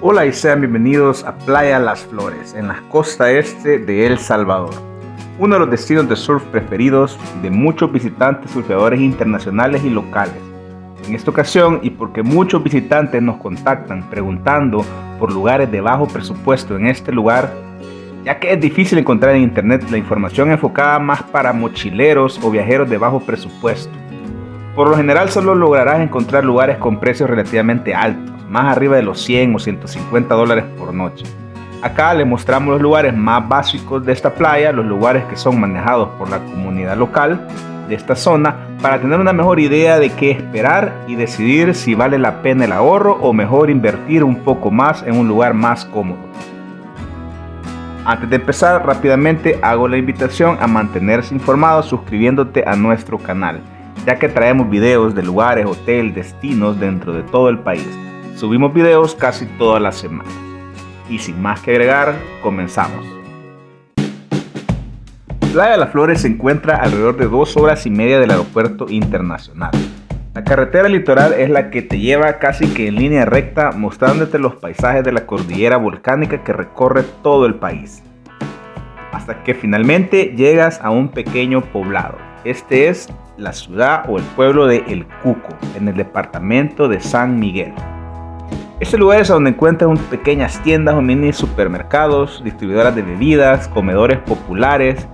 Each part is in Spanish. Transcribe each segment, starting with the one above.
Hola y sean bienvenidos a Playa Las Flores, en la costa este de El Salvador. Uno de los destinos de surf preferidos de muchos visitantes surfeadores internacionales y locales. En esta ocasión, y porque muchos visitantes nos contactan preguntando por lugares de bajo presupuesto en este lugar, ya que es difícil encontrar en internet la información enfocada más para mochileros o viajeros de bajo presupuesto. Por lo general solo lograrás encontrar lugares con precios relativamente altos, más arriba de los 100 o 150 dólares por noche. Acá les mostramos los lugares más básicos de esta playa, los lugares que son manejados por la comunidad local de esta zona, para tener una mejor idea de qué esperar y decidir si vale la pena el ahorro o mejor invertir un poco más en un lugar más cómodo. Antes de empezar, rápidamente hago la invitación a mantenerse informado suscribiéndote a nuestro canal, ya que traemos videos de lugares, hoteles, destinos dentro de todo el país. Subimos videos casi todas las semanas. Y sin más que agregar, comenzamos. Playa Las Flores se encuentra alrededor de 2 horas y media del aeropuerto internacional. La carretera litoral es la que te lleva casi que en línea recta, mostrándote los paisajes de la cordillera volcánica que recorre todo el país. Hasta que finalmente llegas a un pequeño poblado. Este es la ciudad o el pueblo de El Cuco, en el departamento de San Miguel. Este lugar es donde encuentras pequeñas tiendas o mini supermercados, distribuidoras de bebidas, comedores populares,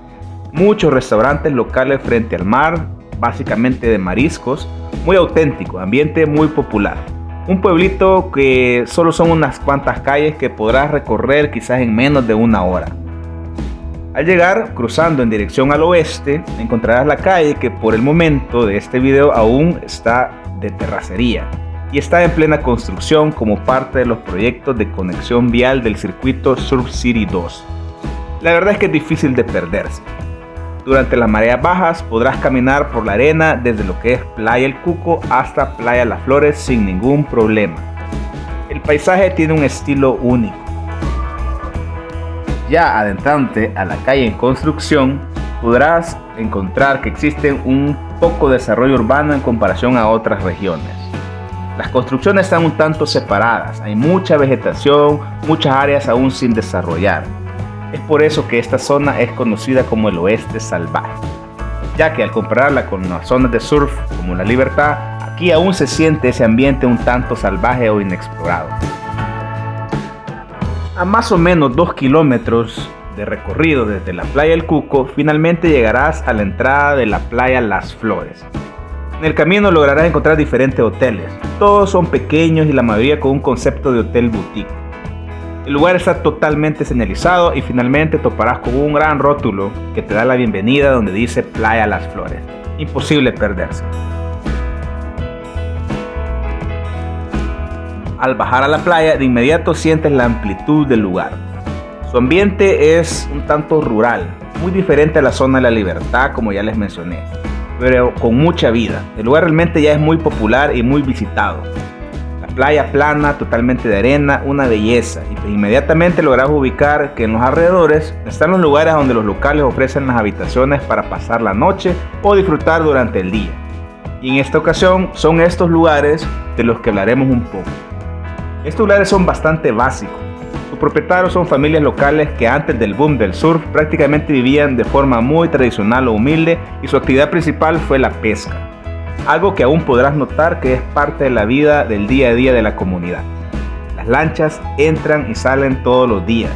muchos restaurantes locales frente al mar, básicamente de mariscos, muy auténtico, ambiente muy popular. Un pueblito que solo son unas cuantas calles que podrás recorrer quizás en menos de una hora. Al llegar, cruzando en dirección al oeste, encontrarás la calle que por el momento de este video aún está de terracería y está en plena construcción como parte de los proyectos de conexión vial del circuito Surf City 2. La verdad es que es difícil de perderse. Durante las mareas bajas podrás caminar por la arena desde lo que es Playa El Cuco hasta Playa Las Flores sin ningún problema. El paisaje tiene un estilo único. Ya adentrándote a la calle en construcción, podrás encontrar que existe un poco de desarrollo urbano en comparación a otras regiones. Las construcciones están un tanto separadas, hay mucha vegetación, muchas áreas aún sin desarrollar. Es por eso que esta zona es conocida como el oeste salvaje, ya que al compararla con las zonas de surf como La Libertad, aquí aún se siente ese ambiente un tanto salvaje o inexplorado. A más o menos 2 kilómetros de recorrido desde la playa El Cuco, finalmente llegarás a la entrada de la playa Las Flores. En el camino lograrás encontrar diferentes hoteles, todos son pequeños y la mayoría con un concepto de hotel boutique. El lugar está totalmente señalizado y finalmente toparás con un gran rótulo que te da la bienvenida donde dice Playa Las Flores. Imposible perderse. Al bajar a la playa, de inmediato sientes la amplitud del lugar. Su ambiente es un tanto rural, muy diferente a la zona de La Libertad, como ya les mencioné, pero con mucha vida. El lugar realmente ya es muy popular y muy visitado. La playa plana, totalmente de arena, una belleza, y pues inmediatamente lograrás ubicar que en los alrededores están los lugares donde los locales ofrecen las habitaciones para pasar la noche o disfrutar durante el día. Y en esta ocasión son estos lugares de los que hablaremos un poco. Estos lugares son bastante básicos. Sus propietarios son familias locales que antes del boom del surf prácticamente vivían de forma muy tradicional o humilde y su actividad principal fue la pesca. Algo que aún podrás notar que es parte de la vida del día a día de la comunidad. Las lanchas entran y salen todos los días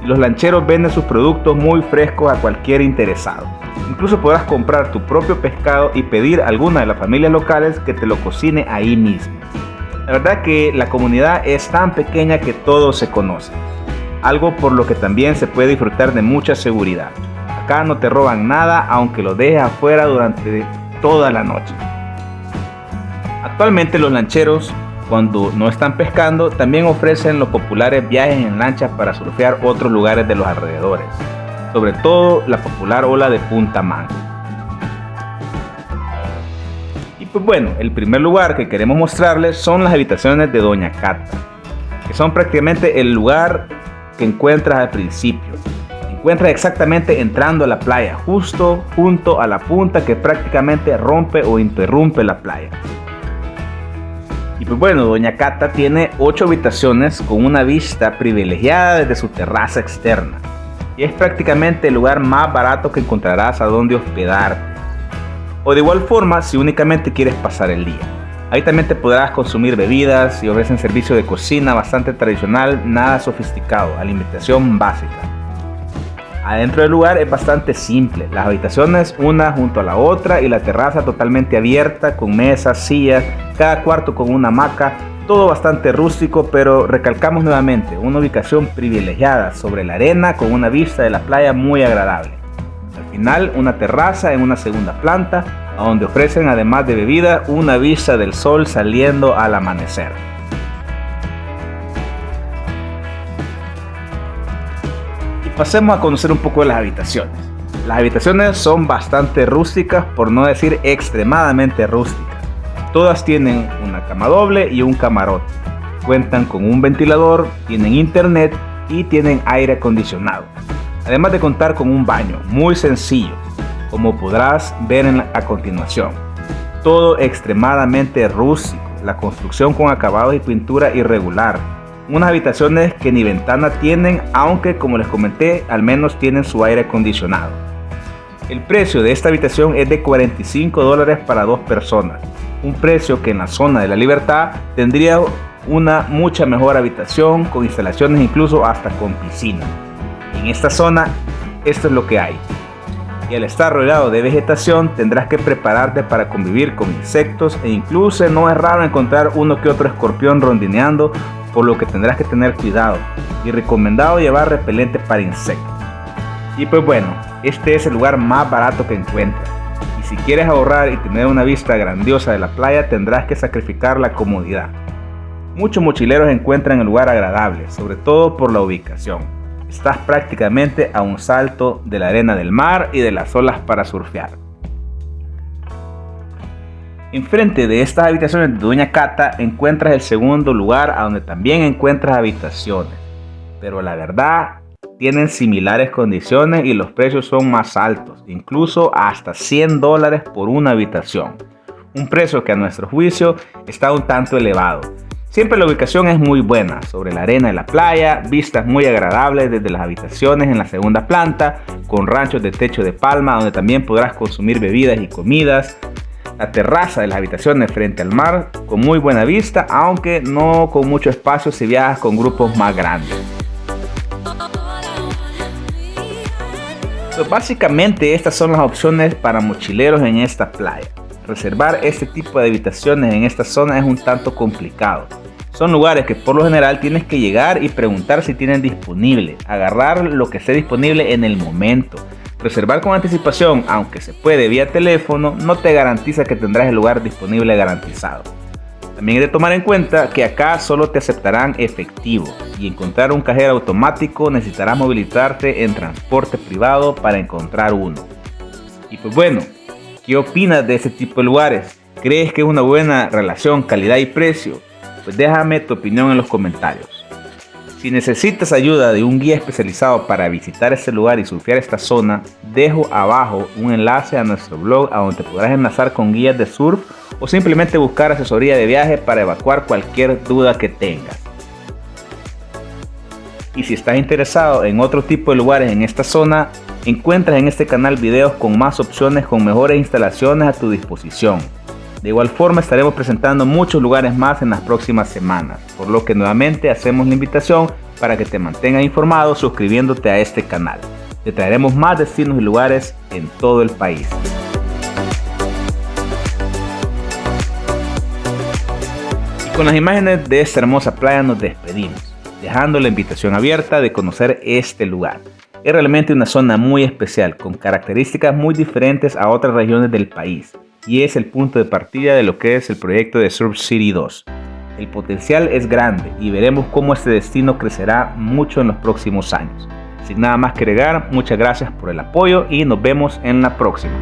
y los lancheros venden sus productos muy frescos a cualquier interesado. Incluso podrás comprar tu propio pescado y pedir a alguna de las familias locales que te lo cocine ahí mismo. La verdad que la comunidad es tan pequeña que todos se conocen, algo por lo que también se puede disfrutar de mucha seguridad. Acá no te roban nada aunque lo dejes afuera durante toda la noche. Actualmente los lancheros, cuando no están pescando, también ofrecen los populares viajes en lanchas para surfear otros lugares de los alrededores, sobre todo la popular ola de Punta Mango. Pues bueno, el primer lugar que queremos mostrarles son las habitaciones de Doña Cata, que son prácticamente el lugar que encuentras al principio. Encuentras exactamente entrando a la playa, justo junto a la punta que prácticamente rompe o interrumpe la playa. Y pues bueno, Doña Cata tiene 8 habitaciones con una vista privilegiada desde su terraza externa. Y es prácticamente el lugar más barato que encontrarás a donde hospedarte. O de igual forma, si únicamente quieres pasar el día. Ahí también te podrás consumir bebidas y ofrecen servicio de cocina bastante tradicional, nada sofisticado, alimentación básica. Adentro del lugar es bastante simple, las habitaciones una junto a la otra y la terraza totalmente abierta con mesas, sillas, cada cuarto con una hamaca, todo bastante rústico, pero recalcamos nuevamente, una ubicación privilegiada sobre la arena con una vista de la playa muy agradable. Al final, una terraza en una segunda planta, a donde ofrecen además de bebida una vista del sol saliendo al amanecer. Y pasemos a conocer un poco de las habitaciones. Las habitaciones son bastante rústicas, por no decir extremadamente rústicas. Todas tienen una cama doble y un camarote. Cuentan con un ventilador, tienen internet y tienen aire acondicionado. Además de contar con un baño muy sencillo, como podrás ver a continuación. Todo extremadamente rústico, la construcción con acabados y pintura irregular. Unas habitaciones que ni ventana tienen, aunque como les comenté, al menos tienen su aire acondicionado. El precio de esta habitación es de $45 para 2 personas. Un precio que en la zona de La Libertad tendría una mucha mejor habitación, con instalaciones incluso hasta con piscina. En esta zona, esto es lo que hay. Y al estar rodeado de vegetación tendrás que prepararte para convivir con insectos e incluso no es raro encontrar uno que otro escorpión rondineando, por lo que tendrás que tener cuidado y recomendado llevar repelente para insectos. Y pues bueno, este es el lugar más barato que encuentras y si quieres ahorrar y tener una vista grandiosa de la playa tendrás que sacrificar la comodidad. Muchos mochileros encuentran el lugar agradable, sobre todo por la ubicación. Estás prácticamente a un salto de la arena del mar y de las olas para surfear. Enfrente de estas habitaciones de Doña Cata encuentras el segundo lugar a donde también encuentras habitaciones. Pero la verdad, tienen similares condiciones y los precios son más altos, incluso hasta $100 por una habitación. Un precio que a nuestro juicio está un tanto elevado. Siempre la ubicación es muy buena, sobre la arena de la playa, vistas muy agradables desde las habitaciones en la segunda planta, con ranchos de techo de palma donde también podrás consumir bebidas y comidas. La terraza de las habitaciones frente al mar, con muy buena vista, aunque no con mucho espacio si viajas con grupos más grandes. Pues básicamente estas son las opciones para mochileros en esta playa. Reservar este tipo de habitaciones en esta zona es un tanto complicado. Son lugares que por lo general tienes que llegar y preguntar si tienen disponible, agarrar lo que esté disponible en el momento. Reservar con anticipación, aunque se puede vía teléfono, no te garantiza que tendrás el lugar disponible garantizado. También hay de tomar en cuenta que acá solo te aceptarán efectivo y encontrar un cajero automático necesitarás movilizarte en transporte privado para encontrar uno. Y pues bueno, ¿qué opinas de este tipo de lugares? ¿Crees que es una buena relación calidad y precio? Pues déjame tu opinión en los comentarios. Si necesitas ayuda de un guía especializado para visitar este lugar y surfear esta zona, dejo abajo un enlace a nuestro blog a donde podrás enlazar con guías de surf o simplemente buscar asesoría de viaje para evacuar cualquier duda que tengas. Y si estás interesado en otro tipo de lugares en esta zona, encuentras en este canal videos con más opciones con mejores instalaciones a tu disposición. De igual forma estaremos presentando muchos lugares más en las próximas semanas, por lo que nuevamente hacemos la invitación para que te mantengas informado suscribiéndote a este canal. Te traeremos más destinos y lugares en todo el país. Y con las imágenes de esta hermosa playa nos despedimos, dejando la invitación abierta de conocer este lugar. Es realmente una zona muy especial, con características muy diferentes a otras regiones del país. Y es el punto de partida de lo que es el proyecto de Surf City 2. El potencial es grande y veremos cómo este destino crecerá mucho en los próximos años. Sin nada más que agregar, muchas gracias por el apoyo y nos vemos en la próxima.